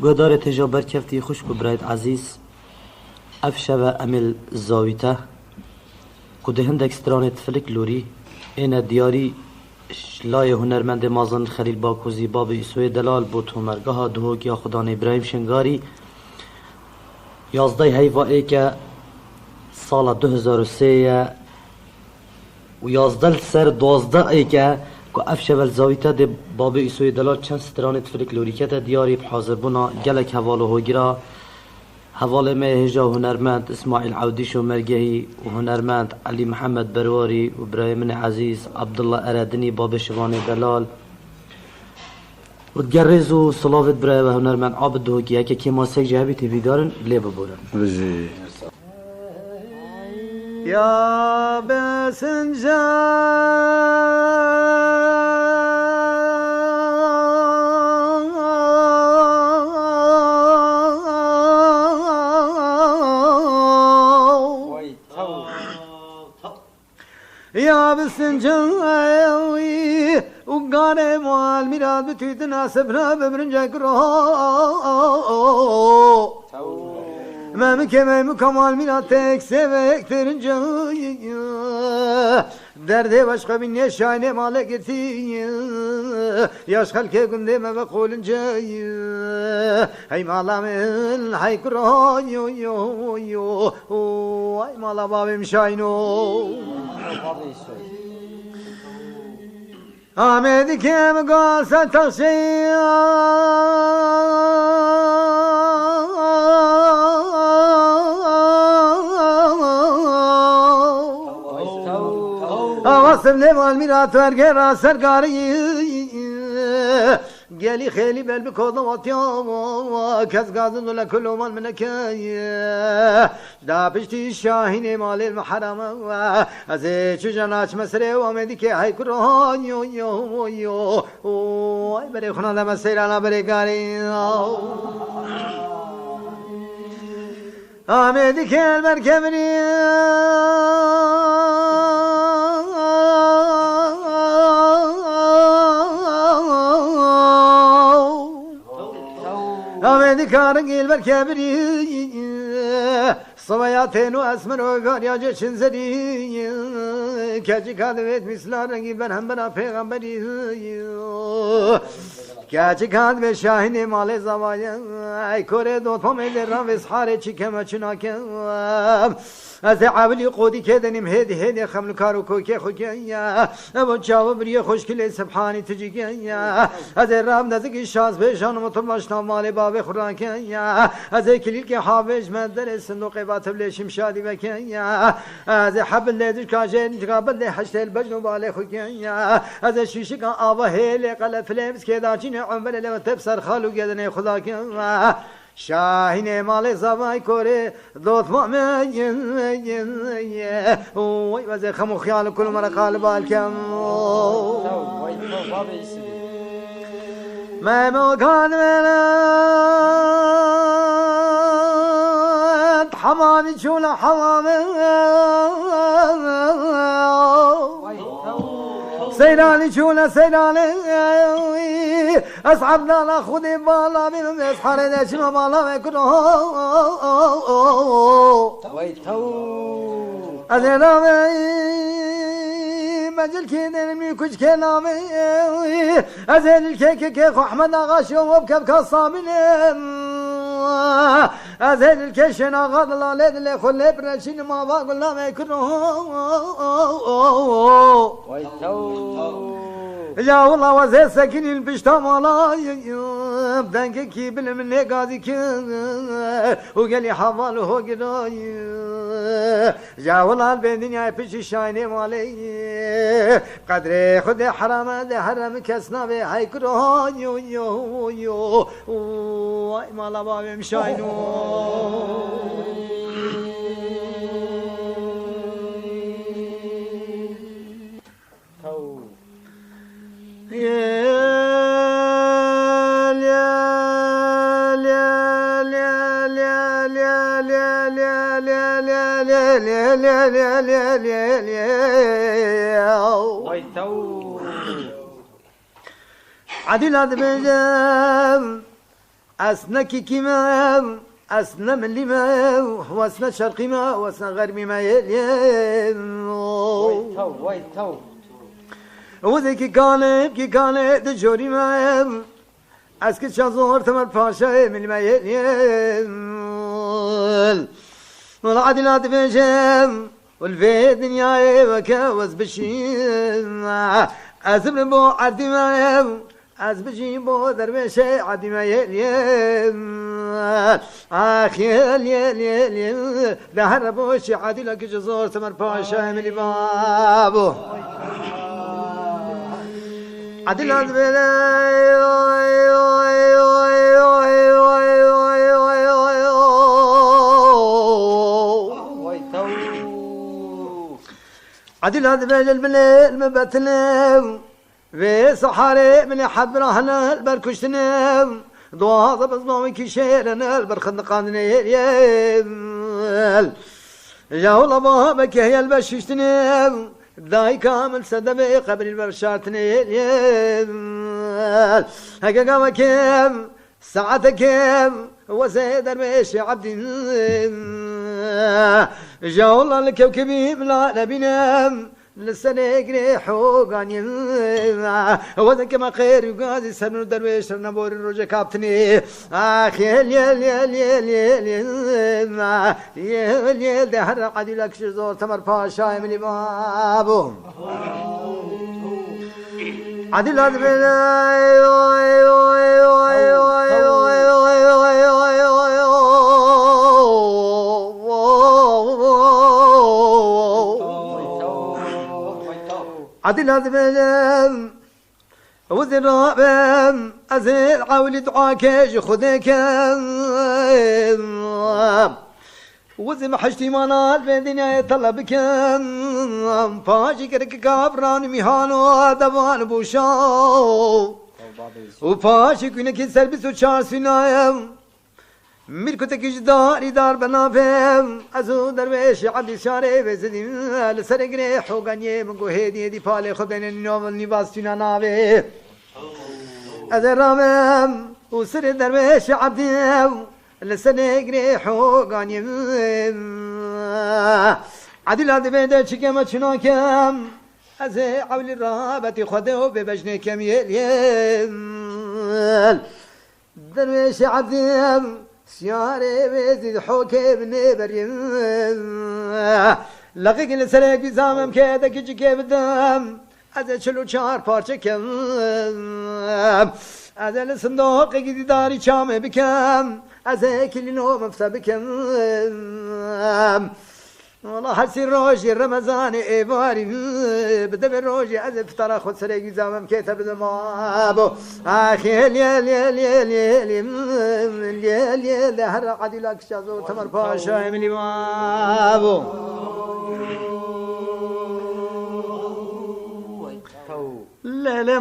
گودار تجابر کفتی خوش کو برایت عزیز افشو امل زاویته کده هندک سترانت فلک لوری این دیاری لای هنرمند مازن خلیل باکوزی باب ایسوی دلال بود هنرگاه دهوک یا خدان ابراهیم شنگاری 11 هیوایی که سال 2003 و 11 سر 12 ای که افشول زاویته ده باب ایسوی دلال چند سترانت فلک لوریکت دیاری بحاضر بنا گلک حواله هوگیرا حواله مهجا هنرمند اسماعیل عودیش و مرگهی و هنرمند علی محمد برواری و ابراهیم عزیز عبدالله اردنی باب شوان دلال و تگرز و صلافت برای و هنرمند عابد هوگیه که ما سک جهبی تیوی دارن لی ببورن رجی یا يا بسنجاوي وقاري موال ميراد بتويتنا سبنا ببرنجك رو ما مكمل كمال ميراد تكسبك ترنجاي درده başka bir neşane male getir yaş halke gündeme ve kolunca hay malamın hay kroyo yo yo ay mala babim şayno Ahmet kim gelse taşıya Avasım ne var mirat verge raser gari Geli kheli bel bir kodum atya Kez gazın ula kulluman menekeye Da pişti şahin emalil muharama Azı çucan aç mesre ve amedike haykron yo yo yo Ay bere khuna da meseyrana bere gari Ahmet elber kemri Ahmet karın elber kemri Sıvayatenu esmer o garyaca çinzeri Keci kadvet mislar rengi ben hem bana peygamberi Keci kad ve şahine male zavaya Ay kore dotom ederran ve share çikeme çunakem از عبلی قودی کدنیم هدی خمل کارو کوکی خوکیا ابو چاو بری خوشکل سبحانی تجیکیا از رام نزدیک شاز به جان مطلب ماشنا مال باب خوران کیا از کلیل که حاوج مدر صندوق باتب لشم شادی وکیا از حبل لدش کاجن قبل حشت البجن باله خوکیا از شیشه کا آوا هل قلف لمس کداچین عمر له تبصر خالو گدنه خدا کیا شاهین مال زوای کوره دوت مؤمن وای وز خمو خیال کل مر قلب الکم ما مکان ولد حمامي شولا حمامي سيراني شولا سيراني أصحابنا لا خذي بالا من أصحاب دشنا بالا وكرو أنا مجل كيدن مي كوش كلامي أزل الكيك أحمد أغاشي وبكب كصامين أزل الكشن أغاد لا لد لي خلي برشين ما باقول لا مكرو يا والله وزي سكين البشتام ولا بدنك كي بالمن قاضي كي وقال لي حواله هو قراي يا والله الدنيا بيش شاينه مالي قدري خد حرام ده حرام كسنا به هاي كرو يو يو يو واي مالا بابم شاينو عدل بجم أسنك كما أسنا من لما وأسنا شرقي ما وأسنا غربي ما يلين ويتو وذيك كانت دجوري ما أسكت شازور تمر باشا من ما يلين والعدلات بجم والفي دنيا وكاوز بشين أزم بو عدي ما أزبجي بو درويشي عدي ما يلين آخ يل دهر بوشي عدي لك جزور تمر باشا من بابو عدي لك عدل هذا بين المليل مبتنم في صحاري من حد راهنا البركشتنم ضواض بصمام كيشيرنا البرخندقاني جاول بابك هي البششتنم داي كامل سدبي قبل البرشاتني هكا قام كيم ساعتك كيم وزيد المشي عبدي جاء الله الكوكبي بلا نبينام لسنة قريح وقاني وذاك ما خير يقاضي سنو درويش نبور الرجا كابتني آخ يل دهر عدي لك شزور تمر باشا من بابو عدي لك عدل هذا وذن رابم أزيل عولي دعاك خذك وذن محشتي منال في دنيا طلبك فاجي كرك كابران ميهانو دبان بوشاو وفاشي كونك سلبس وشار سنايم ملكتك جداري دار بنافم أزو درويش عبد شاري بزدي لسرقني حوغاني من قهيدي دي بالي خبين النوم النباستينا نابي أذرامم وسر درويش عبدي لسرقني حوغاني عدل هذا بيدا شكما شناكم أزي عول الرابة خذو ببجني كم يليل درويش عبدي سياري بيزيد حوكي بني بريم لقيك لسرق بزامم كيدا كيجي كيف الدم أزا شلو شار پارچه كم أزا لصندوق جدي داري شامي بكم أزا كل نوم افتا بكم والله حسي روجي رمضان إيباري بدأ روجي أزا فترة خد سرق بزامم كيتا بدمابو آخي اليل هر عدي لك شازو تمر باشا من بابو ليلة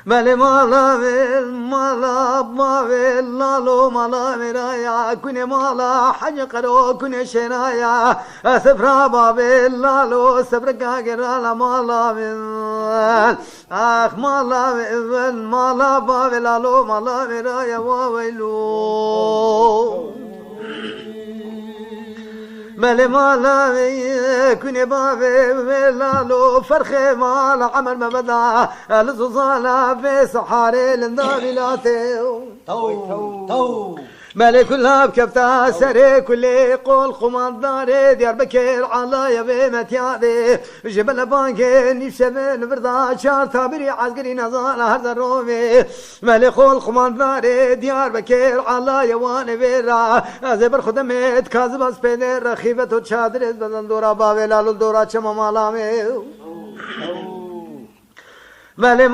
بله مالا لالو مالا مرايا كوني مالا حاجة قرو كوني شرايا سفرا بابي لالو سفرا قاقرالا مالا من آخ مالا بابي لالو مالا مرايا وويلو بله مالا كوني بابي لالو فرخي مالا عمر ما بدا لزوزالا في صحاري لندابلاتي تو مالي كلها بكفتا سري كلي قول خمانداري ديار بكير علايا بمتيادي جبل بانكي نيشبن بردا شار تابري عسكري نزال هرد الرومي مالي قول خمانداري ديار بكير علايا واني بيرا زبر خدمت كاذب اسبيني رخيبة وشادر بدن دورا باوي لالو دورا چما مالامي مالي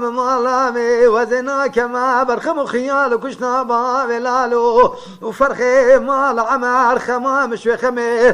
مالامي وزنا كما برخم خيال وكشنا بابي لالو وفرخي مال عمر خمام شوي خمي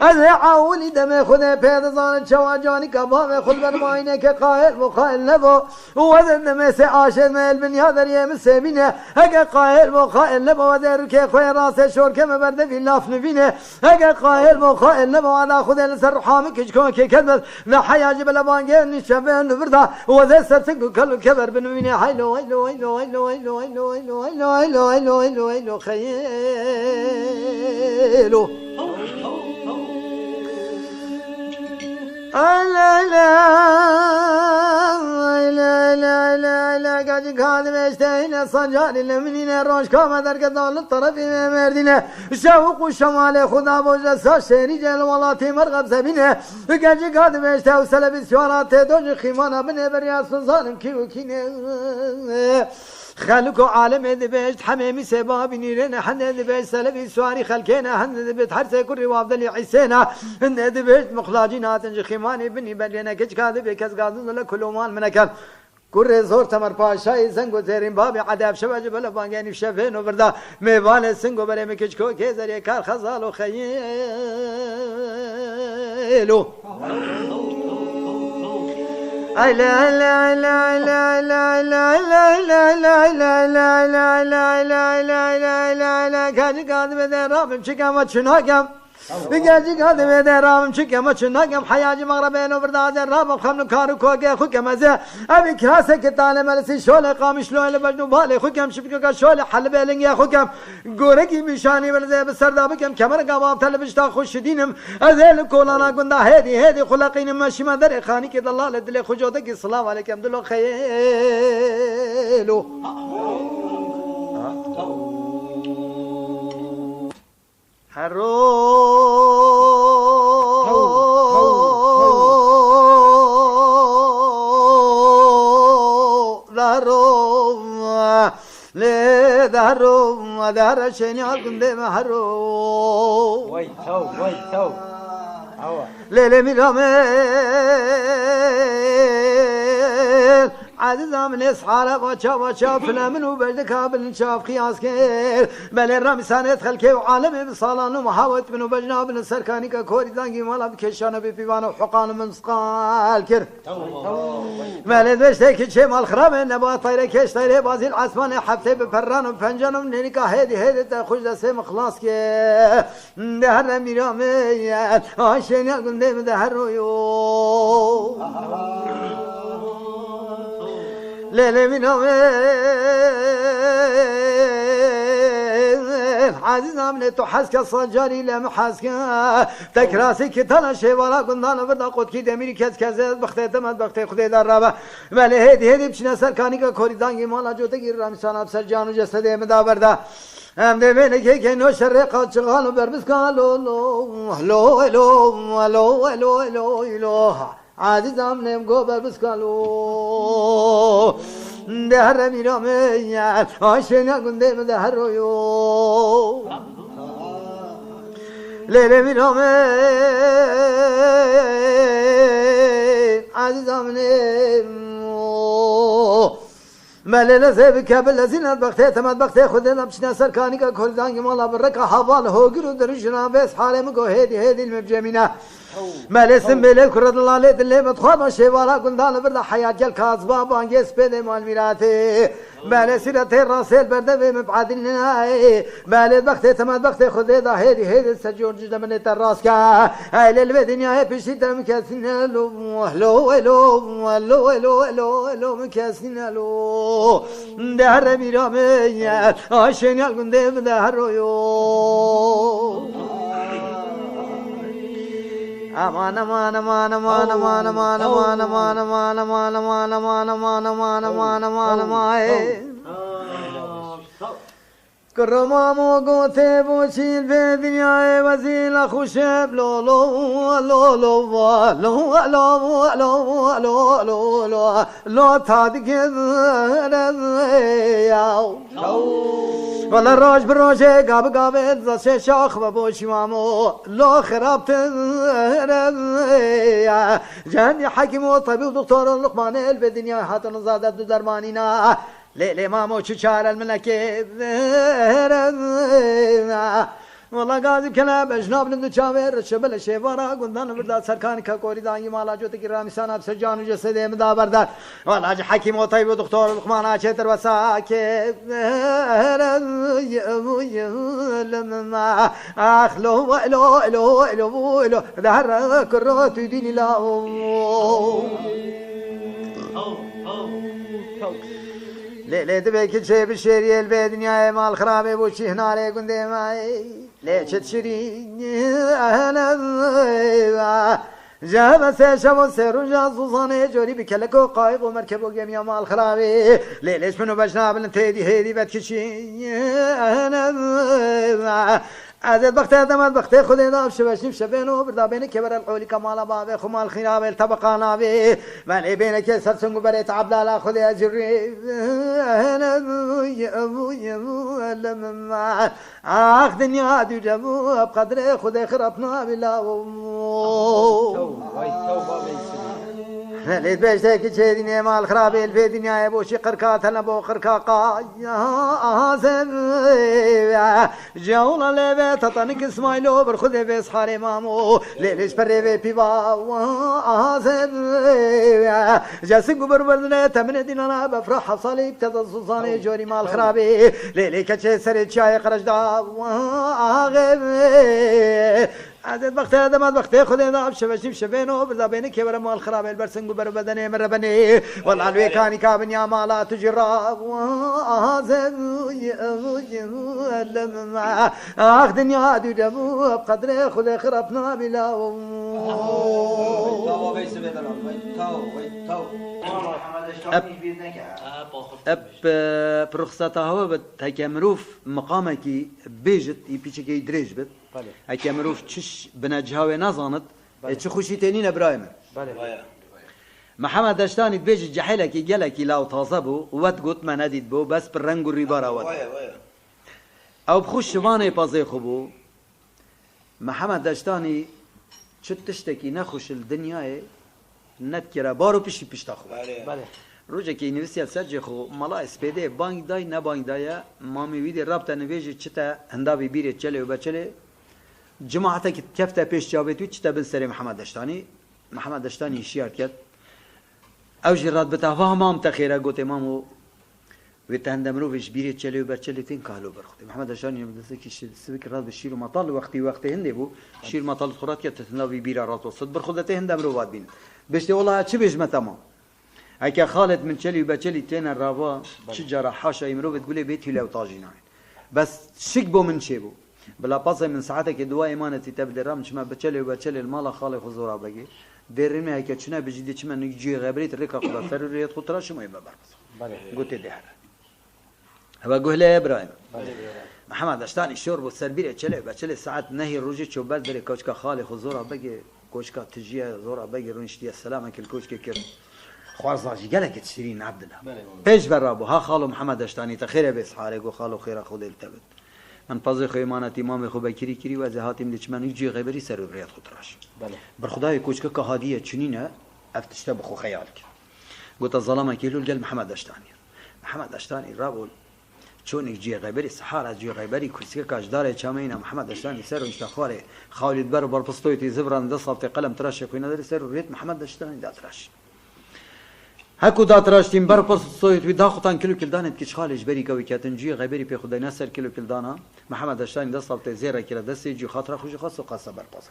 از عولی دم خود پیدازان چواجانی کباب خود بر ماینه که قائل و قائل نبو و زنده مثل عاشق مل بنیا دریه مثل بینه اگه قائل و قائل نبو و در که خوی راست شور که مبرده وی لاف نبینه اگه قائل و قائل نبو و خود لسر حامی کچکون که کدبت و حیاج بلبانگه نشبه نورده و زر سرسک کلو کبر بنوینه حیلو حیلو حیلو حیلو حیلو حیلو حیلو حیلو حیلو حیلو حیلو حیلو خیلو لا لا لا لا لا لا قاعد كاذب اشتهينا صنجان لمنينا روش كما درك دول الطرف مردينا شوق والشمال خدا بوجه شهري جل ولاتي مرغب زبينه قاعد كاذب اشتهي وسلب السوارات دوج خيمانه بن برياس ظالم كيو كينه خلق عالم دبشت حمامي سباب نيرنا حن دبشت سلبي سواري خلكينا حن دبشت حرس كل وافضل عيسينا ان دبشت مخلاجينا تنج خيماني بني بلينا كش كاذب كز قاضن لكل مال منكل كل زور تمر پاشای زنگو زیرین باب عذاب شبج بلا بانگانی شفین و بردا میوان سنگو برای مکچکو که زری کار خزال و خیلو لا لا لا لا لا لا لا لا لا لا لا لا لا لا لا لا لا لا كاجي قاعد بدر رابم شكام شناقم بقاجي قاعد بدر رابم شكام شناقم حياجي مغربين وبرداد الرابم خمن كارو كوكي خوكم ازا ابي كاسه كتاله ملسي شوله قام شلون بجنو بالي خوكم شبكو شوله حل بالين يا خوكم غوركي مشاني بلزي بسردابكم كمر قباب تلبشتا خوش دينم ازل كولانا كندا هدي خلقين ماشي ما در خاني كي دلال دل خجودك السلام عليكم دلو خيلو هرو له دارو دار شنيال كنده مهرو وای تو ليلة ميرامل عزيزا من إسحارة باشا فلامن وبجد كابل نشاف خياس كير بل الرمسان يدخل كي وعالمي بصالان ومحاوت من وبجنا بن السركاني كوري دانجي مالا بكشانا ببيبان وحقان من سقال كير مالد بشتك شي مال خراب نبات طيرة كيش طيرة بازي العسمان حبتي بفران وفنجان ومنينيكا هيدي تخوش دسيم خلاص كير دهر ميرامي عشان يقول ديم دهر رويو ليلة من عزيز عملت حسك الصجاري لم حسك تكراسي كتانا شي ولا قلنا بردا قد كي دميري كز كز بختي تمد بختي خدي دربه مالي هدي بشنا سركاني کا كوريدانگي مالا جوته گير رامسان سر جانو جسد مدا بردا هم ده بين كي نو شرق شغال بربس قالو لو لو لو لو لو لو لو عزيز عملم گو بربس قالو دهر ميرامي عشنا گنده دهر رويو ليلة ميرامي عزيز عملم ملل زب كابل زين بختي تمد بختي خدنا بشنا سركاني كرداني مالا بركه حوال هوغرو درجنا بس حالم گو هدي المبجمينه ملسم بله کرد الله لید لی متخوام شیوارا گندان برد حیات جل کازبا بانگیس پیده مال میراته بله سیرت راسل برده و مبعدین نای بله بخت تمد بخت خود دا هدی سجون جد من تراس کا ایل به دنیا پیشی تم کسین لو لو لو لو لو لو لو مکسین لو در میرامه آشنال گنده در رویو aman aman aman aman aman aman aman aman aman aman aman aman aman aman aman aman aman کرمامو گوته بوشیل به دنیای وزیل خوشب لو لو لو لو لو لو لو لو لو لو لو تادگز یاو ولا روش بروشه گاب گاب زشه شاخ و بوشی مامو لو خرابت یا جهنی حکیم و طبیب دکتر لقمان به دنیای حاتن زاده دو درمانینا ليلي مامو شجار الملكي والله قاعد كلام اجناب لندو شاور شبل شيفارا قندان بردا سركان كوري داني مالا جوت كرامي سانا بسجان وجسد مدا بردا والله حكيم وطيب ودكتور لقمان شتر وساكي لما اخلو ولو لو لو لو دهر كروت ديني لا ليه تبي كل شيء بالشيري البدنيا مال خرابي وشي هنا عليه قندي معي ليه تشتري انا جاب سيشم سير جاسوساني جوري بكلكو قايب ومركبو جميع مال خرابي ليش منو بجناب الانتيدي هيدي بتكشي انا عزت بختي دمت بختي خذي داب شبشني بشبينو بردا بينك كبر العولي كمال بابي خمال خرابي الطبقة نابي مالي بينك يسر سنقو بريت عبدالا خذي اجري انا لما اخ دنيا دي جابو بقدري خذي خرطنا بلا ليت بيشتك تشيدني مال خرابي في دنيا بوشي قركات انا بو قركاقا جولا لبي تطنك اسمايلو برخذي في صحاري مامو ليش بري في بيبا جاسنقو بربردنا تمن دين انا بفرح صليب تتصصاني جوري مال خرابي ليك تشي سريت شاي قرش دا عزت بختي دمت بختي خذي ناب شبشني بشبينو بردا بينك يا مال خراب البرسنقو بربدني من ربني والله الويكاني كابن يا مالا تجرا لما اخ دنيا دي جابو بقدري خذي خربنا بلا برخصتها هو بتكمروف مقامك بيجت يبيشكي دريج بت اكي مروف تشش بنجهاوي نزانت تش خوشي تاني ابراهيم محمد دشتاني بيجي جحيلك يجلك لا تازبو وتقط ما نديد بو بس بالرنگ الريبارا ود او بخش واني بازي خبو محمد دشتاني شو تشتكي نخش الدنيا نذكر بارو بيشي بيشتاخو روجا كي نفسي سجي خو مالا اسبيدي بانك داي نا بانك دايا مامي ويدي رابطه نويجي چتا هندا بيبيري چلي وبچلي جماعتك كفته پیش جابتوی چتا بن سری محمد دشتانی شیار کرد او جرات بتاوه مام تخیره گوت امامو و تهندمرو ویش بیری چلی و برچلی تین کالو برخوتی محمد دشتانی بدسته که سبک راد بشیر و مطال وقتی هنده بو شیر مطال خورات کرد تتنا بی بیره رات وصد برخودته هندمرو واد بین بشتی والله چه بجمه تمام اگه خالد من چلی و برچلی تین رابا چه جرا حاشا امرو بتقولی بیتی لو طاجینای بس شک بو من چه بو بلا باصي من ساعتك دواء إيمانتي تبدأ رام شما بتشلي وبتشلي المال خالي خزورا بقى درمي هيك شنا بجدي شما نيجي غبريت ريكا خدا سر ريت خطرة شما يبقى برص قلت ده هذا بقول له إبراهيم محمد دشتاني شرب والسربير تشلي بتشلي ساعات نهي الرجل شو بس دري كوشكا خالي خزورا بقى كوشكا تجيه زورا بقى رنشتي السلامة كل كوشكا كر خوارزاجي قالك تشترين عبد الله ايش برابو ها خالو محمد دشتاني تخير بس حالك وخالو خير خود التبت من پازی خیمانتی امام خوب کری و از هاتیم دچمن یکی غیبری سر و ریاد خود راش. بر خدای کوچک که هادیه چنینه افتشته بخو خیال کرد. قلت الظلام کیلو الجل محمد دشتانی رابول چون یکی غیبری سحار از یکی غیبری کوچک کاش داره چامینه محمد دشتانی سر و اشتخاره خالد بر پستویی زبران دست قلم تراش کوینه داری سر و ریت محمد دشتانی داد راش. هكو دات راشتين بربص صوت وداخطان كيلو كلدانت كيش خالج بري قوي كاتنجي غيبري في خدي نسر كيلو كلدانا محمد دشتاني دست صبت زيرا كيلو دست يجي خاطر خوش خاص وقاصه بربص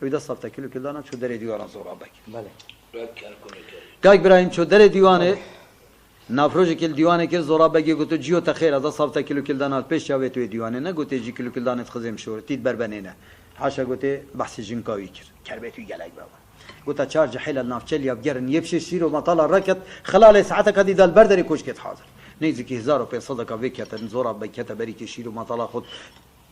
ودا صبت كيلو كلدانا شو دري ديوان زورا باك بله كاي ابراهيم شو دري ديوانه نافروج كيل ديوانه كيل زورا باكي قلت جيو تخير هذا صبت كيلو كلدانا بيش شاويت ديوانه نه قلت يجي كيلو كلدانا تخزم شور تيت بربنينه حاشا قلت بحث جنكاوي كر كربيتو يقلق بابا قلت تشارج حيل النافشلي بجرن يبشي شيرو مطلع ركت خلال ساعتك هذه ذا البردري كوشكت حاضر نيزك هزارو في صدقه بكيت نزورا بكيت بريكي شيرو مطلع خد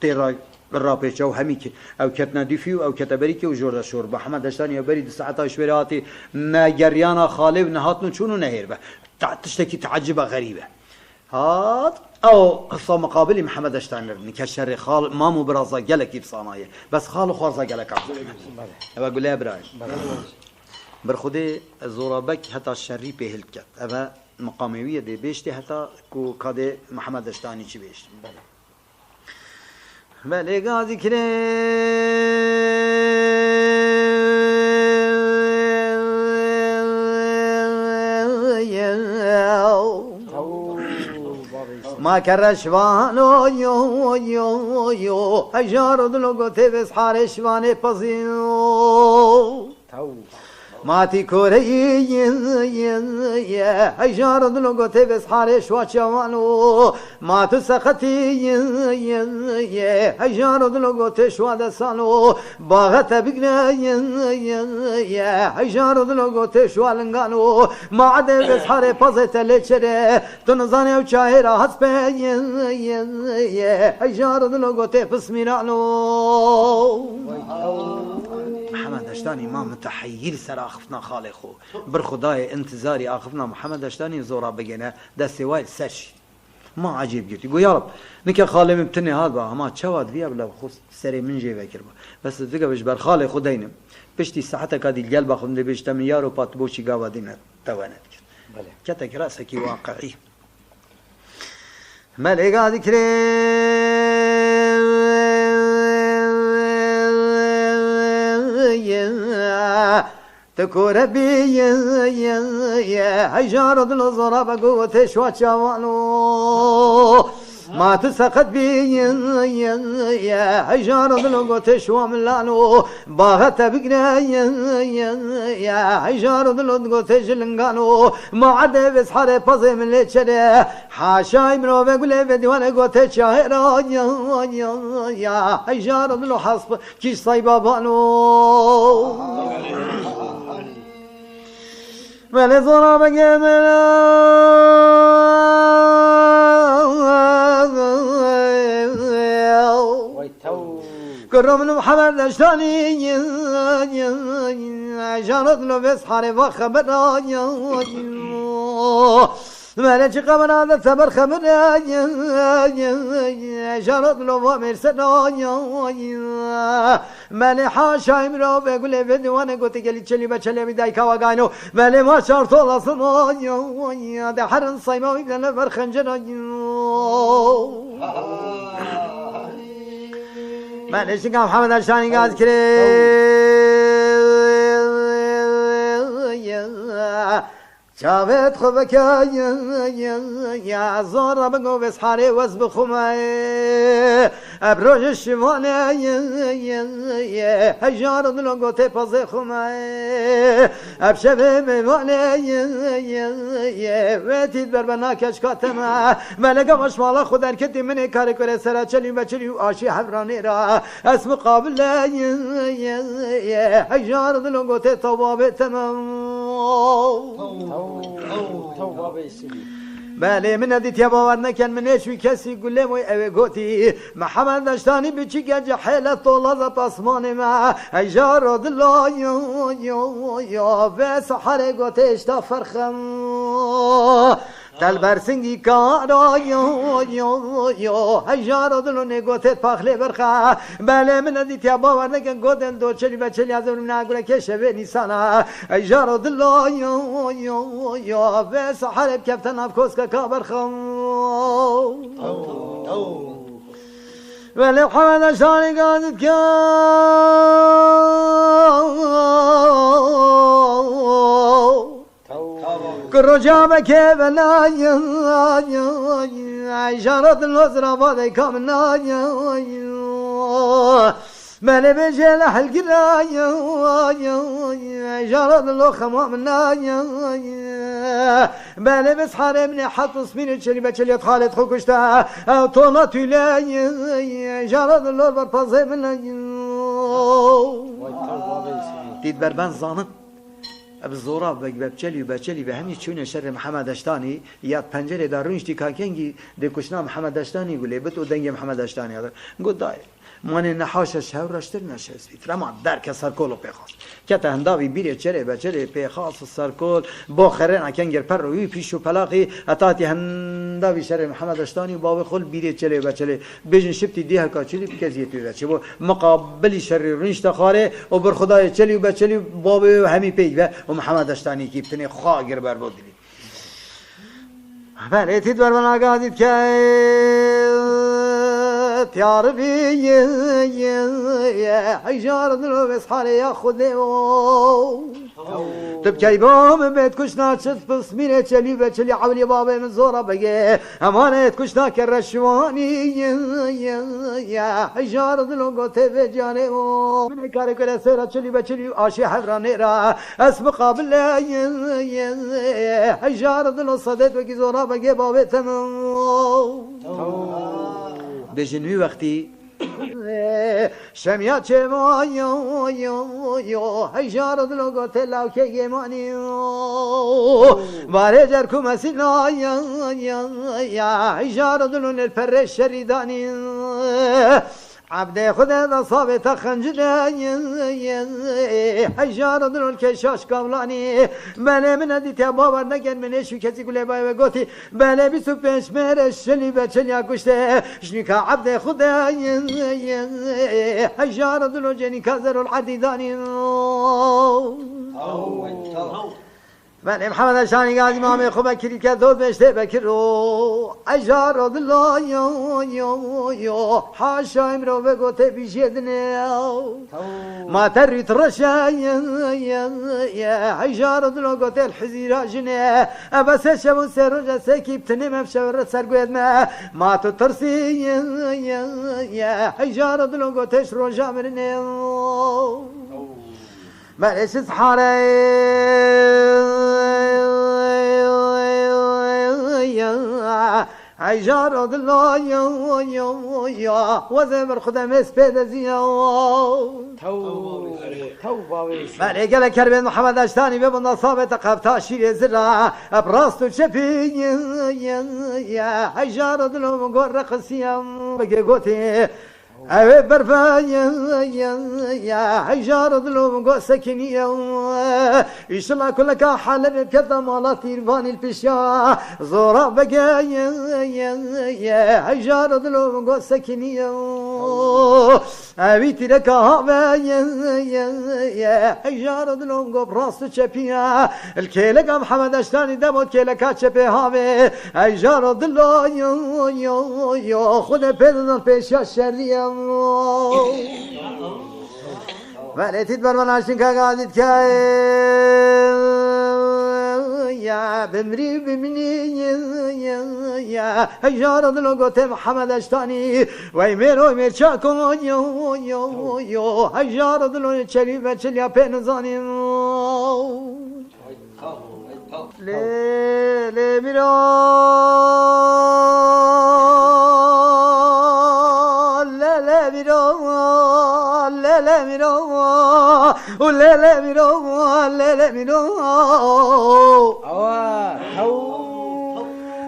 تيرا الرابيش او هميك او كتنا ديفيو او كتبريكي وجوردا شور محمد دشتاني بريد ساعتها شويراتي ما جريانا خالي نهاتنو شنو نهير تشتكي تعجبه غريبه هات او قصه مقابلي محمد دشتاني كشر خال مامو برازا قالك بصنايه بس خالو خارزا قالك اقول له ابراهيم برخودي زورابك حتى الشري بهلكت اما مقامويه دي بيشتي حتى كو كادي محمد دشتاني چي بيش بله گازی کرد ما کرشوانو یو یو یو هجار دلو گوته بس حارشوانه پزیو ماتی کوره هجار دلو گوته بس حارش واچوانو ماتو سختی هجار دلو گوته شواده سانو باغت بگنه هجار دلو گوته شوالنگانو معده بس حاره پزت لچره تو نزانه و چاهی را حس به هجار دلو گوته پسمیرانو محمد اشتانی ما متحیر سر آخفنا خاله خو بر خدای انتظاری آخفنا محمد اشتانی زورا بگنه دستی وایل سرش ما عجیب گرتی گو یا رب نکه خاله مبتنی هاد با هما چواد ویا بلا خود سری من جیوه کرد بس دیگه بش بر خاله خود دینم پشتی ساعت کادی گل بخون دی بش تم یارو پات بوچی گاوا دینه تواند کرد بله کتک راسه کی واقعی ملگا ذکره تكور بي هجار دل زرابة قوة شوات شوانو ما تسقط بي هجار دل قوة شوام لانو باغت بقنا هجار دل قوة جلنقانو ما عدا بسحر بزي من ليتشري حاشاي منو بقول بديوان قوة شاهرة يا هجار دل حصب كيش صيبا بانو ولی زورا بگه کرم محمد اشتانی جانت لو بس حاری و خبر ماله چی خبر آده صبر خبر جانت لو و مرسد ماله حاشایم را بگوله بدوانه گوتی گلی چلی بچلی میدای کواگانو ماله ما شرط لاسن ده حرن صیما ویدن برخنجر ماله شکم محمد اشتانی گاز کرد شافت خوبك يا زور بقو بس حاري وزبخوما ابروج الشمال هجار دلو قوتي بازي خوما ابشبه ميواني ويتيد بربنا كشكاتما ملقا مشمالا خود اركتي مني كاري كوري سرا چلي بچلي آشي حفراني را اسم قابل هجار دلو قوتي طوابي تمام بله من ندیت یا باور نکن من هیچ کسی گله موی اوه گوتی محمد داشتانی بچی گنج حیلت طولازت آسمان ما اجار دلا یا و سحر گوته اشتا فرخم دل برسنگی کارا یا هجار دلو نگوتت پخله برخه بله من ندیت یا باور نکن گودن دو چلی و چلی از اون نگوره که شبه نیسانه هجار دلو یا و سحر بکفتن افکوس که برخه ولی محمد اشتانی گازد که رجابك بلا عشرة الوزراء بعد كامنا مالي بجيل حلقنا عشرة الوخمة منا مالي بس حارمني حط سمين تشلي بتشلي خالد خوكشتا طولت ولاي عشرة الوزراء برفضي منا ديد بربان زانت ابزورا بچلی و بچلی و همین چونه شر محمد اشتانی یا پنجره در رونش دی کاکنگی دی کشنا محمد اشتانی گله بتو دنگ محمد اشتانی هذا گفت دای من نحاش شهر رشتر نشست رما در که سرکولو پیخاست که هنداوی بیره چره بچره پیخاست سرکول با خرن کنگر پر روی پیشو پلاقی اتاتی هنداوی شر محمد اشتانی با خل بیره چره بچره بجن شبتی دیه کاچلی بکزیتی بچه با مقابل شر رونش تخاره و بر خدای چلی و بچلی باب همی پیگه و محمد اشتانی کی بتنی خاگر بر بود دی بله تید بر من آگاه دید که تعرفي حجار دلو بس حالي يا خذي تبكي بام بيت كشنا شت بسمينة شلي بشلي حولي بابا من زورة بقى أمانة كشنا كرشواني يا حجار دلو قوت في جاني من كاري كلا سيرة شلي بشلي آشي حفراني را أسبق بالله حجار دلو صدت بقى زورة بقى بابا تمام بجنوي وقتی شمیات چه ما یو هیجار دلو گوته لاو که گمانی باره جر کو مسینا یا هیجار دلو نل پر شریدانی عبد خدا صابت خنجر حجار دلو الكشاش قبلاني بله من دي تبابر نگن من شو کسی گله بای گوتی بله 25 مرش شلی بچلی گشته شنیکا عبد خدا حجار دلو جنی کازر العدیدانی بله محمد اشانی قاضی مامي خوبه کری که دو بشته بکرو اجار دلا یو حاشا امرو بگوته بیشیدنه ما تری ترشا یا اجار دلا گوته الحزیرا جنه بس شبو سرجا سکی بتنم افشور سرگوید ما تو ترسی یا اجار دلا گوته شروجا مرنه معلش صحاري عجار الله يا وزمر خدام اسبيد زيا تو بله قال كربين محمد اشتاني ببن صابت قبطا شير زرا براستو شفي يا عجار الله مقر رقصيا بقي قوتي أبي برفا يا حجار ظلوم قو سكنية إيش الله كلك حال كذا مالات إرفان البشيا زورا بقى يا حجار ظلوم قو سكنية أبي تلك هابا يا حجار ظلوم قو براس شبيا الكيلك محمد أشتاني دموت كيلك شبي هابا حجار ظلوم يا خد بيدنا البشيا الشرية ولی تدبر من عشق قادت که یا بمری بمنی یا هجار دلو گوته محمد اشتانی وی میرو میرچا کن یو هجار دلو چلی و چلیا پینزانی لی میرو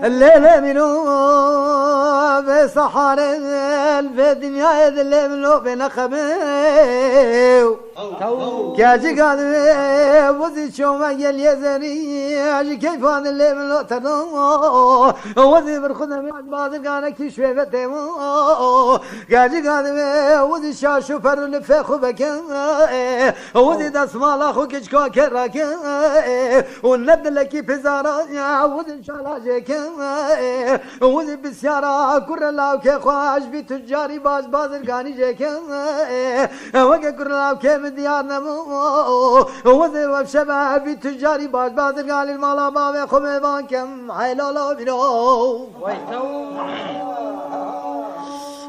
لا منو بصحراء الدنيا اللي منو بنخبه كاجي قال وزي شو ما قال يا زري كيف هذا اللي منو تنو وزي برخنا من بعض قال كي شوي فتمو كاجي قال وزي شاشو فر الفخ بك وزي داس مال اخو كشكو كراك ونبد لك بزارا وزي شالاجك وزي بسيارة كرلاو كي خواش بتجاري باز بازرگاني جك وكي كرلاو كي ديار نمو وذي وبشبه بتجاري باز بازرگاني المالا بابي خميبان كم حيلالا بنو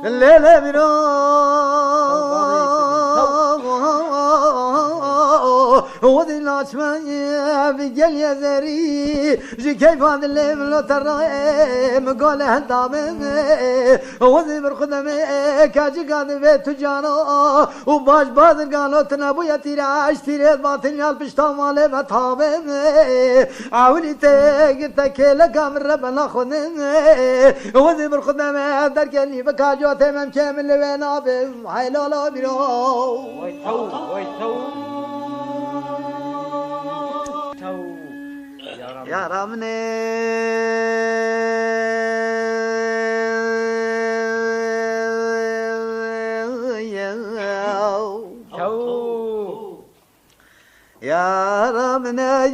الليلة بنو وذي العشمان بقل يا زري جي كيف هذا اللي من لو ترى مقول هالدامن وذي برخدم كاجي قاعد بيت تجارو وباش بادر قالوا تنابو يا تيرا اشتريت باطل يال بشتا مالي بتابن عاولي تقلت كيلك من ربنا خدن وذي برخدم درك اللي بكاجو تمام كامل وين ابي حيلالا بيرو يا رامني يا ربنا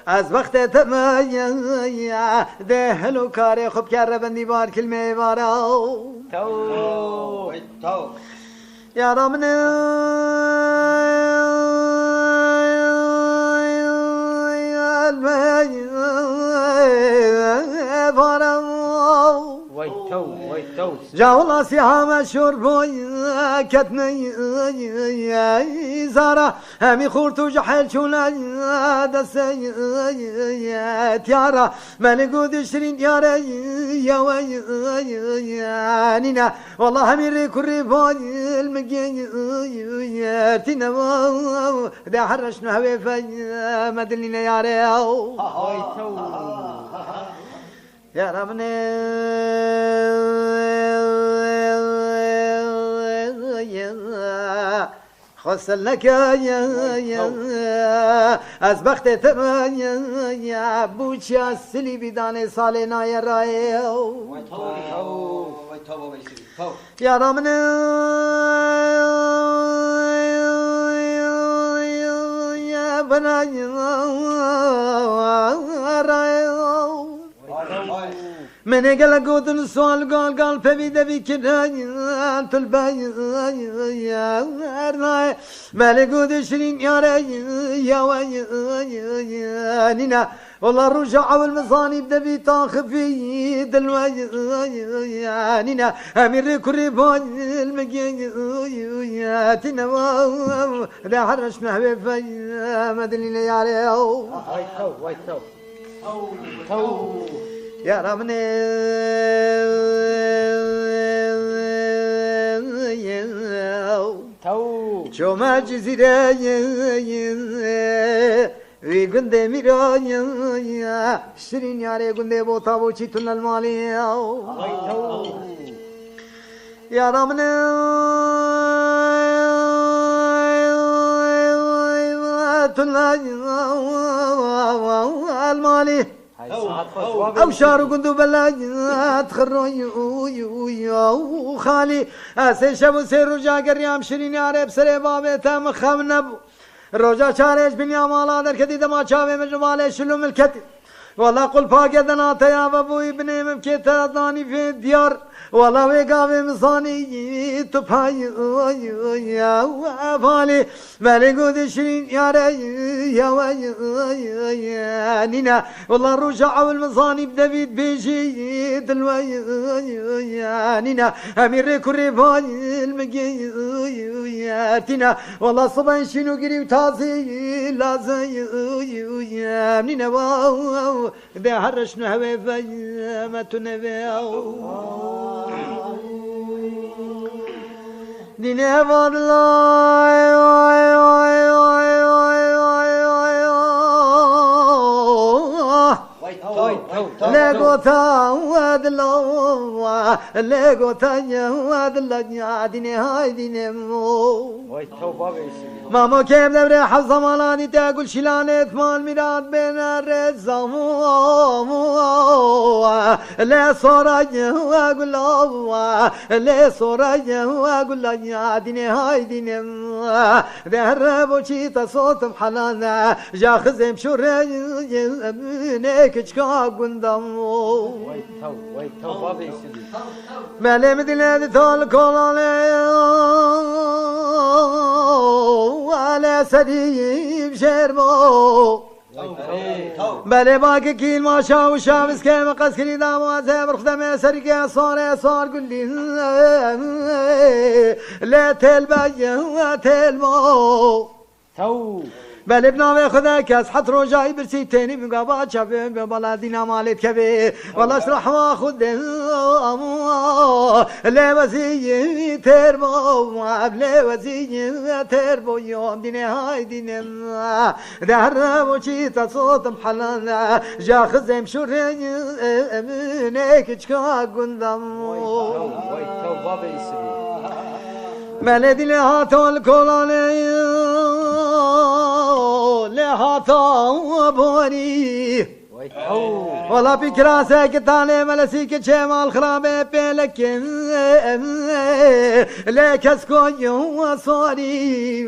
از وقت تمايا دهلو كاري خب كربندي بار كلمة بارا تو يا ربنا تو جاولا سيها مشربوي كتني زارا همي خورتو جحل شونا دسي تيارا ملقود شرين يارا يا ويانينا والله همي ريكو ريبوي المقين تينا دا حرشنا هوي في مدلنا يارا يا ربنا خسلك يا از بخت يا بوچا سلي بدان سالنا يا راي يا ربنا يا بنا من قال قوتن السؤال قال فبيدا بكنا تلباي يا ارناي مالقود شرين يا نينا والله الرجع والمصاني بدا بيتاخفي دلواي نينا امير كريبان المقياتنا لا حرشنا حبيبي مدلنا يا ريو تو يا ربنا تو شو ما جزيرة ويقند ميرايا شرين ياري قند بوتا بوشي تن المالي يا ربنا تن المالي أو شارو قندو بلا تخروي وخالي أسي شبو سير رجا قريام شرين يارب سري بابي تام خمنبو رجا شاريش بنيا مالا در كدي دما شاوي مجمالي شلو ملكتي والله قل فاقدنا تيا بابوي ابني ممكتا داني في الديار والله ويقاوي مصاني تبهاي يا فالي مالقود شرين يا ري يا نينا والله الرجع والمصاني بدبيت بيجي دلوي يا نينا امير كريباي المقياتنا والله صبان شنو قريب تازي لازي يا نينا واو ده حرشنا هوي في ما تنبيو دينه لقوتا ودلوا لقوتا ودلوا دينه هاي دينه ماما كيف دبر حظ مالاني تقول شلانة مال ميراد بين الرزام لا صراجة وأقول له لا صراجة وأقول له يا ديني هاي ديني ذهب وشيت صوت بحلانا جا خزم شوري نيك شكا قندم مالي مدينة ثول كولاني ولا سديب شرمو بله باقي كيل ما شاو شامس كيما قسكني دامو زبر خدمه سرقه صار قولي لا تلبيه تلمو تو بله بنام خدا کس حت رو جای برسی تینی میگه با چبه به بالا دینا مالت کبه والله اشرح ما خود لوزی تربو لوزی تربو يوم دينه هاي دينه دهر وشي تصوت محلنا جا خزم شوري نيك تشكا قندم تو بابا يسري ملدي لهاتو الكولاني لهاتو بوري والله بكراسة كتاني ملسيك تشمال خرابي بيلك لك اسكوي وصوري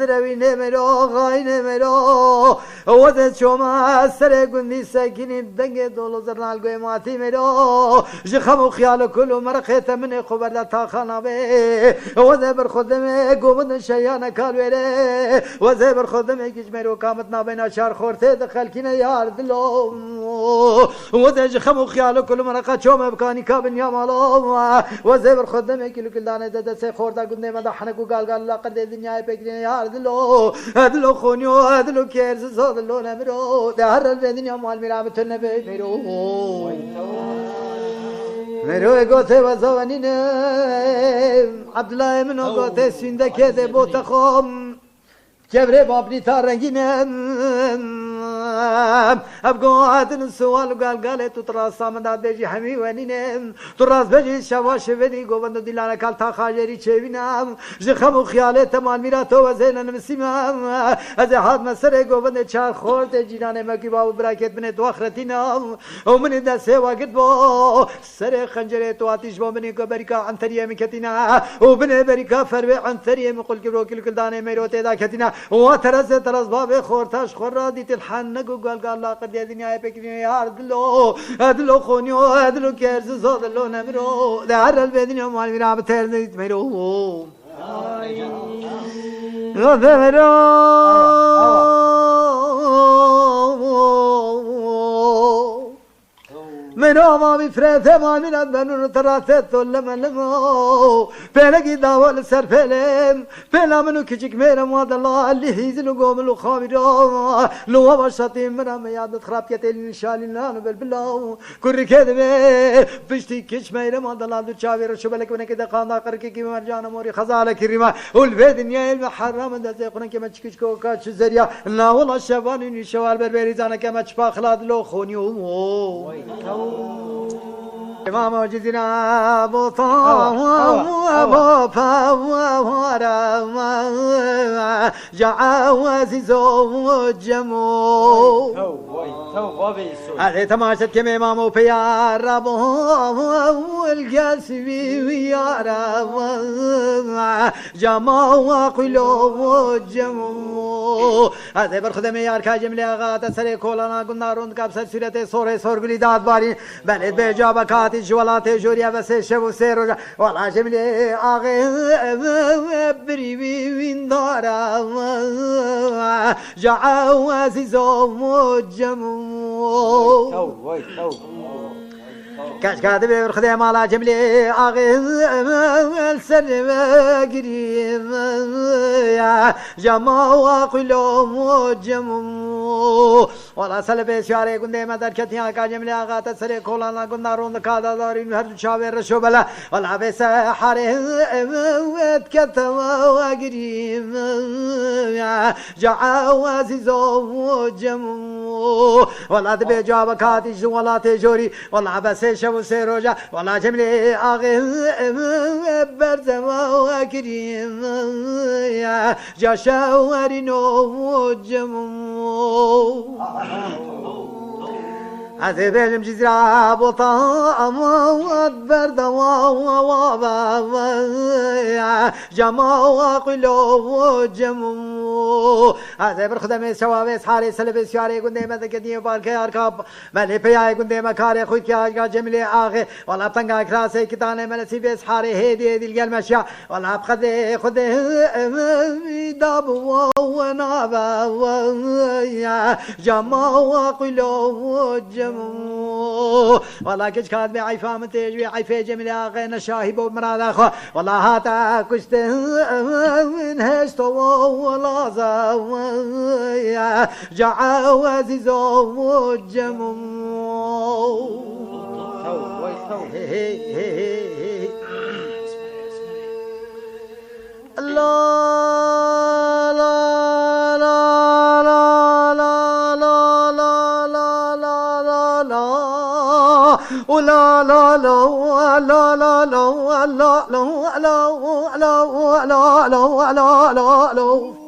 دروي نمرو غاي نمرو وذا شوما سر قندي ساكن دنگ دولو زرنال قوي ماتي مرو جخمو خيال كل مرخيت من خبر تا خنابه وذا برخدمه قومد شيانا كالويره وذا برخدمه كجمرو قامتنا بين شار خورته دخل كنا يار دلو وذا جخمو خيال كل مرخ شوما بكاني كابن يا مالو وذا برخدمه كل دانه دد سي خوردا قندي مدحنكو قال لا قد الدنيا بكنا يار دلو دلو خونيو دلو كيرز دلو نمرو دهر الدنيا مال مرامت النبي مرو مرو قوته وزوانين عبد الله منو قوته سندك ده بوتخم كبر بابني تارنجين ابقوا عادن السؤال قال تراس مداد بيجي حمي ونين تراس بيجي شواش ودي قوبند دلانا كالتا خاجري شيبنا جخم خياله تمام ميراتو وزين مسيمام از حد مسر قوبند چار خورت جيران مكي باب براكت من تو اخرتنا ومن ده سوا قد بو سر خنجره تو اتش بو من كبركا عن تريا مكتنا وبن بركا فرو عن تريا مقول كبرو كل دانه ميروته دا كتنا وترز باب خورتاش خرادي تلحن قال لا قد الدنيا بكني يا دلو خونيو دلو كيرز زودلو نمرو دار البدنيا مال ميرا بترنيت ميرو غدمرو منو ما بفرت ما من الدنيا تراتت ولا لمو بلقي داول سر فيلم بلا منو كيجيك ميرا ما الله اللي هيزلو قوم لو خابرو لو وشاتي مرا ما ياد خراب كتل ان شاء الله بالبلا كل كذبه بشتي كيش ميرا ما الله دو شاوير شو بالك من كده قانا قركي كي مرجان موري خزاله كريمه والبدنيا المحرم ده يقولن كما تشكيشكو كاتش زريا لا والله شبان شوال بربري زانا كما تشبا خلاد لو خونيو امام وجدنا بطا وابا ورا جعاوز زوجمو هذه تماشت كم امام بيا ربو والقاسبي ويا رب جما وقلو جمو هذه برخدم يار كاجم لغات سري كولانا قلنا روند كابسل سيرته سوري سورغلي داد باري بلد بجاب كاتي جولات جوريا بس شبو سيرو ولا جملي اغي بري وين دارا جعاوز زوجمو كاش كاتب الخدمة على جملي أغي السر قريب يا جماعة وقلوم جمو ولا سلبي شاري قندي مدر كتيا كاجملي أغا تسري كولانا قندنا روند كادا دارين هر شاوير رشوبلا ولا بس حاري كتم وقريب يا جعاوز زوجمو ولا تبي جواب كاتي ولا تجوري ولا بس شو سيروجا ولا جملي اغي برزما وكريم يا جاشورينو جمو هذا بيجم جزيرة بطام وبرد وابا جما وقلو جمو هذا برخدمه سوابس حاري سلبس ياري قندي مدكدي باركي اركاب ملي بياي قندي مكاري خود كي جملي اخي ولا بتنقا كراسي كتانه ملسي بس حاري هدي دي المشيا ولا بخدي خد داب ونابا جما وقلو جمو والله كش كاد بعيفا متجوي عيفا جميل اغينا شاهب ومراد اخو والله هاتا كشت هشتو ولا زا جعاوز زوجمو لا لا لا ولا لا لا لا لا لا لا لا لا لا لا لا لا لا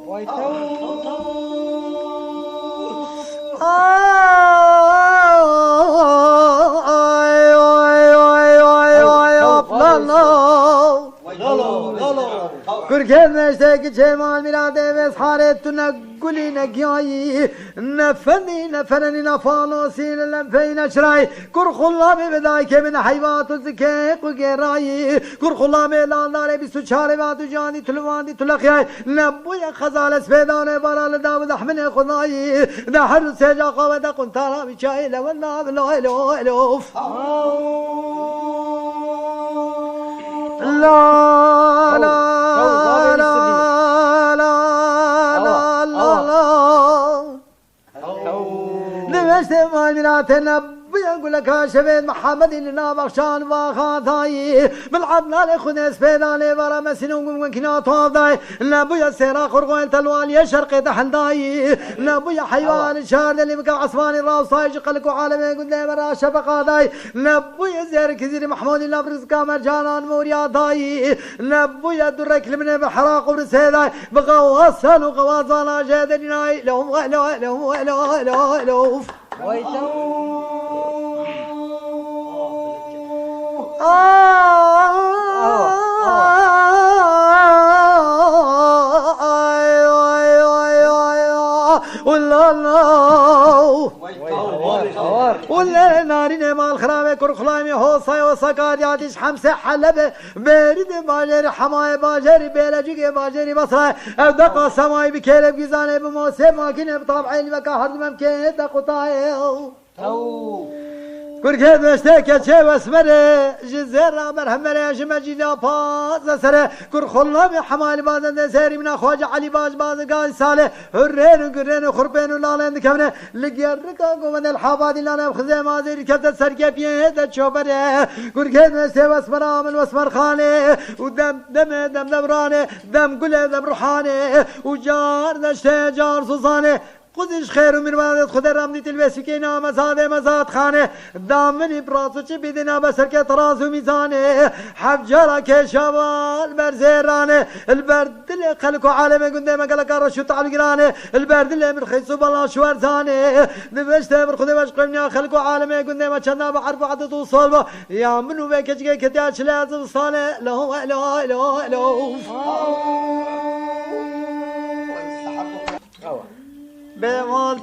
كركن اشتاق جمال ميلاده وسحارت نقولي نقياي نفني نفرني نفانوسي للمفين شراي كر خلامي بدايك من حيوات وزكيق وقراي كر خلامي لالداري بسو چاري باتو جاني تلواني تلقياي نبويا خزال سبيداني برال داود احمني خضاي دا حر سيجا قوة قنطارا بشاي لولا بلا الو الوف لا لا نمشت مالمناتنا بيقول لك شبيد محمد لنا بخشان واخاطاي بالعدنا لخنس بيداني ورا مسنون كنا طافداي نبويا سيرا خرقوين تلوالي شرقي تحلداي نبويا حيوان شارد اللي بقى عصفاني راوصاي قلكو عالمي قد لي برا شفقاداي نبويا زير كزير محمود الله برزقا مرجانان موريا داي نبويا درك لمن بحراق ورسيداي بقى وصل وقواصانا جادناي لهم لهم ولا نارين مال خرابة كر خلامي هوصاي وسكار ياتيش حمسة حلبة بارد باجري حماية باجري بيلجيك باجري بصرة أودقا سماي بكيلب جزاني بموسى ماكينة بطابعين بكا هرد ممكن دقطاي كركي بشتاك شي واسمره جزيرة مرحمره جمجينا باز سره كر خلامي حمال بازن سيري من خواجة علي باج باز قاي صالح هرين وقرين وخربين ولالين كمنه لقيركا قوان الحابادي لانا بخزي مازير كبت سرقفيه دا تشوفره كركي بشتاك واسمره من واسمر خانه ودم دم دبرانه دم قله دم روحانه وجار دشته جار سوزانه قدش خير من والد خد رمني تلبسكينا مزاد خانه دامني براسو بدنا بسرك طراز وميزانه حجرة كشوال برزيرانه البرد اللي خلقوا عالمي قدام قالك رشوت على القرانه البرد اللي من خيسو بلا شوارزانه نبشت من خد باش قمنا خلقوا عالمي قدام كنا بعرف عدد وصلبه يا منو بكجك كتاش لازم صانه له بمال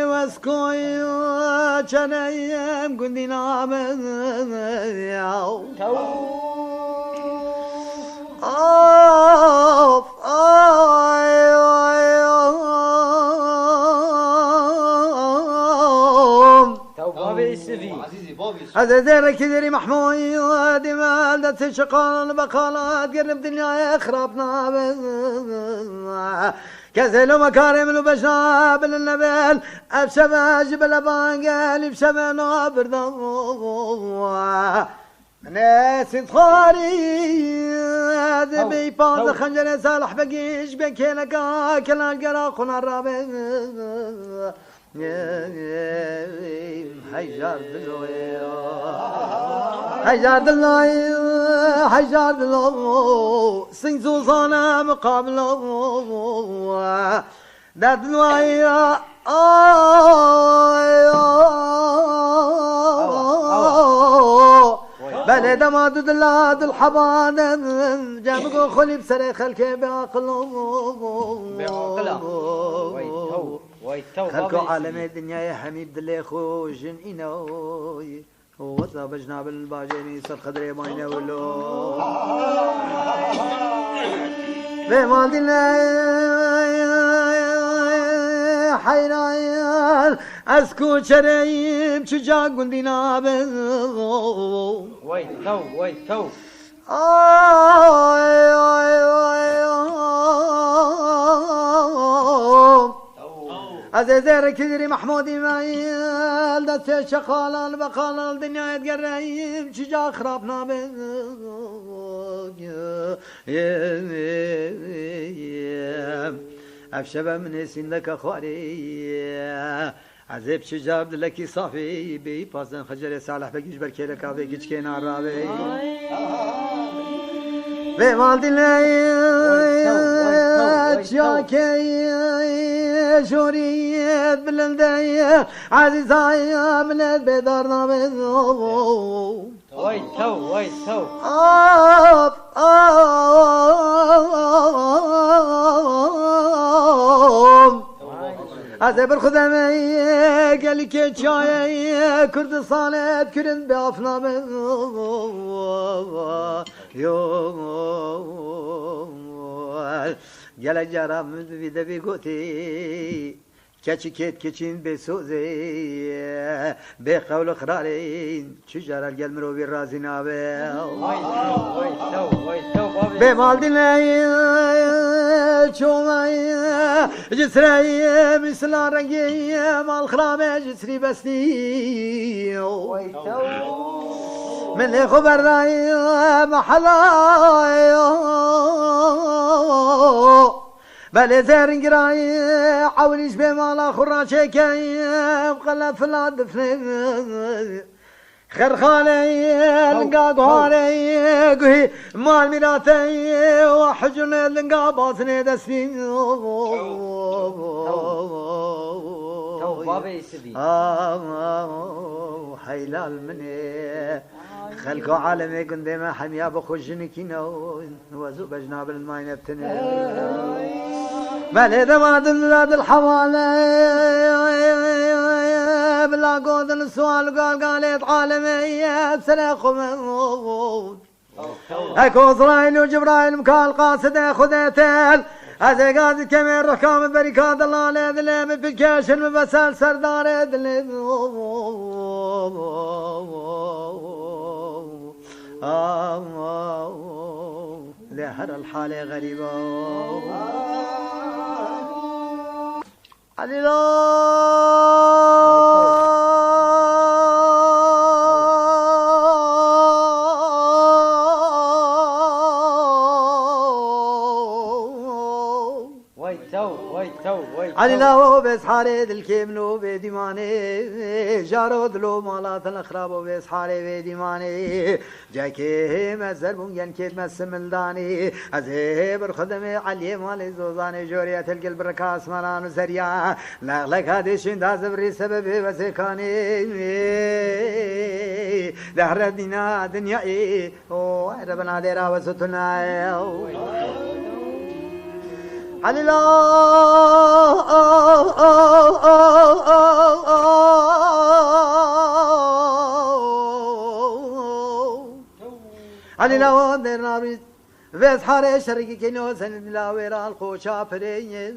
واسكوي وشنايم قندنا من عزيزي كدري محمود مال دت شقال بقالات قرب دنيا خربنا كسلو مكارم البشاب النبل ابشبا جبل بانقال بشبا نابر ناس تخاري هذا بيباز خنجر صالح بقيش بكيلكا كلا القرا خنا الرابع حجار دلوي سنجو صانا مقابله دلوي بلد ما دلاد الحبان جامقو خلي بسري خلكي خلقو عالمي الدنيا يا حميد دلي خوشن إنوي وصا بجناب الباجيني صد خدري باينه ولو بمال دلي حيران اسكو شريم شجاع قلبنا ويتو عزيزي كدري محمودي مايل دت شخال بقال الدنيا يتقريب شجاع خرابنا افشبه من سندك اخواري عذاب شجاب لك صافي بي بازن خجر صالح بقيش بركي لك ابي كيش كينا رابي بمال دلي شاكي شوريت بلندي عزيزاي من البدار نابد وای تو وای تو آب از بر خودم گلی که چای کردستان کرد به افنامه گل جرم ویده بی گوتی کچی کت کچین به سوزی به قول خرارین چجرال گل مرو بی رازی نابه وای تو بابی به مال دینه چومای جسری مثل رنگی مال خرامه جسری بستی وای تو من خبر رای محلای بله زرنگ رای عولیش به مالا خورا چکی بقلا فلاد دفنه خرخاني لنقا قهاني قهي مال ميراتي وحجن لنقا باطني دسين تو بابی سبی حيلال مني خلقوا عالمي قندما حميا بخوشني كينو وزو بجناب الماي نبتني بل إذا ما دلاد الحوالي بلا قود السؤال قالت عالمي سنخو من اكو اسرائيل وجبرائيل مكال قاصد خذيتين هذا قاعد كمين رحكام بركات الله لذلم بالكاشن وبسال سردار ذلم لهر الحالة غريبة علي علي لاو بس حارد الكيمنو بديماني جارود لو مالات الخرابو بس حاري بديماني جاكي مزر بونجن كيد مسملداني ازهب الخدمه علي مال زوزاني جوريات القلب ركاس مران زريا لك هذه شندا زبري سبب وسكاني دهر دينا دنيا او ربنا ديرا وستنا علي لا علي لا درنابي وز حاره شرقی کنو سند لاویرا الخوشا پرینی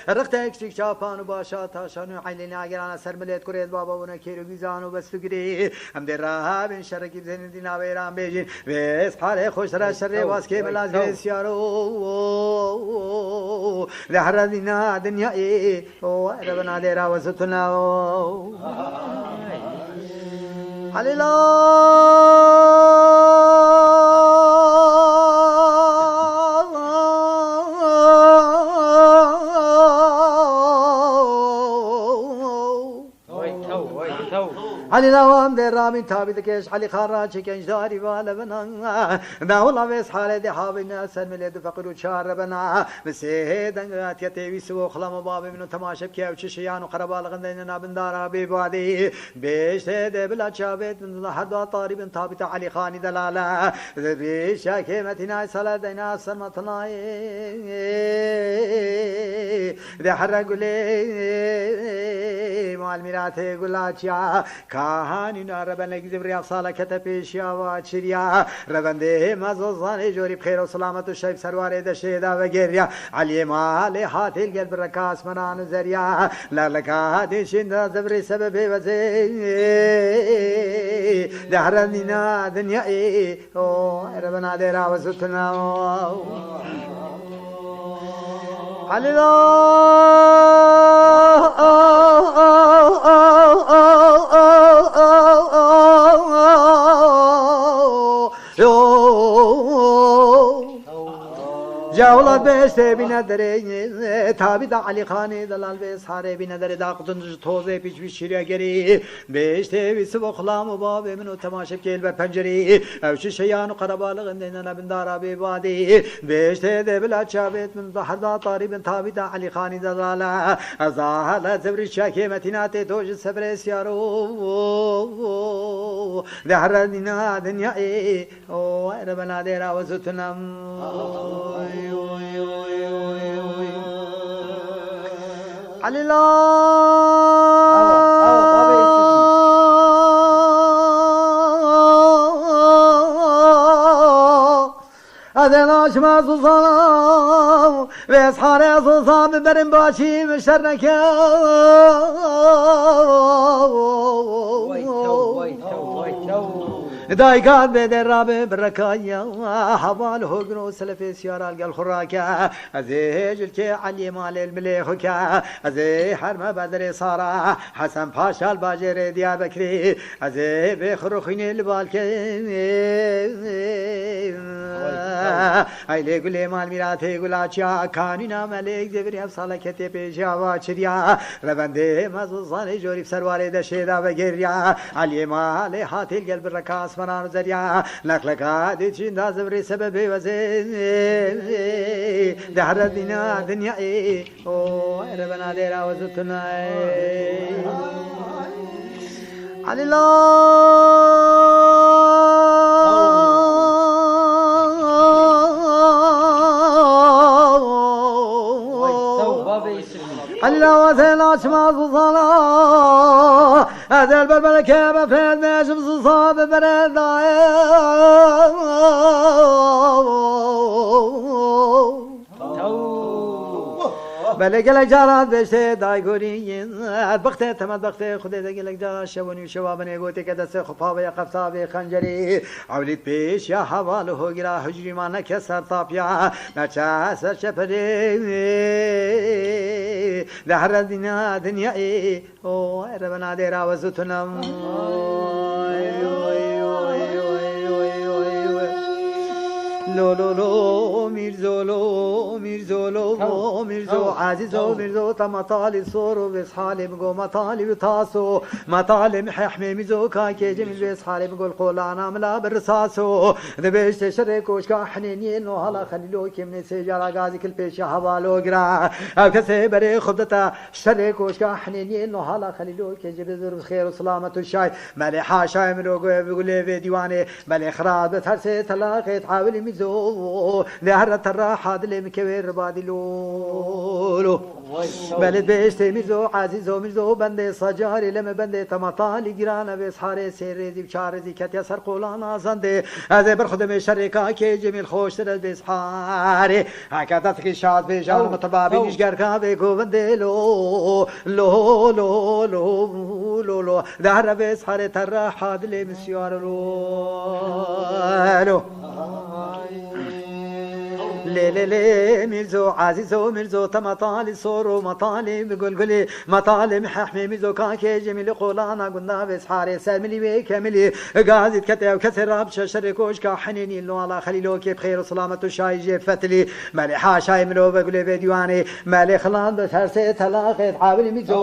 رخت کشک چاپانو باشا تاشانو علی ناگران سر ملت کرد بابا و نکیرو بیزانو بستگری هم در راه بین شرقی سند لاویرا بیجین وز حاره خوش را شر واس که ملاز بسیارو لحر دینا دنیای او ربنا دیرا وسطنا علی علي لوام در رامين تابد كيش علي خراج كنج داري بالا بنا داولا بس حالة دي حابنا سر مليد فقرو شار بنا مسيه دنگات يتيوي سو خلام بابي منو تماشب كيو چشيانو قربال غنديننا بندارا بيبادي بيش دي بلا چابت من حدا طاري بن تابت علي خاني دلالا بيش كيمتنا صلاة دينا سرمتنا دي حرق لي مال ميراتي قلاتيا كهاني ناربن لجبريا صالة كتبيشيا واشريا ربنده مزوزاني جوري بخير وسلامة الشيب سرواري دشيدا وغيريا علي مالي هاتي القلب ركاس منان زريا لا لك هاتي شندا زبري سببي وزي دهرنينا دنياي او ربنا ديرا وسطنا علي جاولت بهشته بندره تابی دا علی خانی دلال به ساره بندره دا قطنج توزه پیچ بی شیریا گری بهشته بی سبو خلام و باب منو تماشب کل بر پنجری اوش شیان و قربالغ اندینا بندارا بی بادی بهشته ده بلا چابت من ظهر دا طارب تابی دا علی خانی دلالا ازاهل زبری شاکی متینات توج سبر سیارو دهر دینا دنیای او ربنا دیرا وزتنم علي أذن أشمع صصام ويسحر صصام برم باشي مشرنك دايقات بدر رابي بركايا حوال هجرو سلفي سيارة القل خراكا أزي جلكي علي مال المليخوكا أزي حرم بدر صارا حسن باشا الباجر ديا بكري أزي بخروخيني البالكي أيلي قولي مال ميراتي قولاتيا كانينا ملك دبري أفصالة كتي بيجا واشريا ربندي مزوزاني جوري بسرواري دشيدا بگريا علي مال حاتي القلب الركاس منان زريا لقلقا دي چين دا زبري سببي وزي دهر الدنيا دنيا او ربنا ديرا وزتنا علي الله وزين أشمع صلاة هذا البلبل كيف فين ماشي بصصاب برد بلق لك جارات بشتي دايقورين بختي تمد بختي خدي دق لك جار شوني شوابني قوتي كده سخفا يا قفصابي خنجري عوليت بيش يا حواله قرا حجري ما نكسر طافيا نشا سر شفري دهر الدنيا دنيا او ربنا ديرا وزتنا لو لو لو ميرزو لو ميرزو لو ميرزو عزيزو ميرزو تمطالي صورو بصحالي بقو مطالي بتاسو مطالي مححمي ميزو كاكي جميل بصحالي بقول قول انا ملا بالرصاصو ذبيش تشرك وشكا حنينين وهلا خليلو كمني سيجارة غازي كل بيش حوالو قرا او كسي بري خبدتا شرك وشكا حنينين وهلا خليلو كي جبزر خير وسلامة الشاي مالي حاشا يملو بقول لي ديواني مالي خراب بتهرسي تلاقي تحاولي ميزو لهرة الراحة دلي مكوير بادي لولو بلد بيشتي ميزو عزيزو ميزو بندي صجاري لما بندي تمطالي جرانا بيسحاري سيريزي بشارزي كتيا سرقولانا زندي هذا برخدم شركا كي جميل خوش ترد بيسحاري هكذا تكشات بيجان مطبابي نشقركا بيكو بندي لو لو لو لو لو لو دهر بيسحاري الراحة دلي مسيار لولو لي لي لي ميرزو عزيزو ميرزو تمطالي صورو مطالي بقولقلي مطالي مححمي ميزو كاكي جميل قولانا قلنا بسحاري ساملي وكاملي قاعد كتي وكسر رابش شركوش كحنيني لو على خليلو كي بخير وسلامة وشاي جي فتلي مالي حاشاي منو بقولي فيديواني مالي خلان بس هرسي تلاقي تحاول ميزو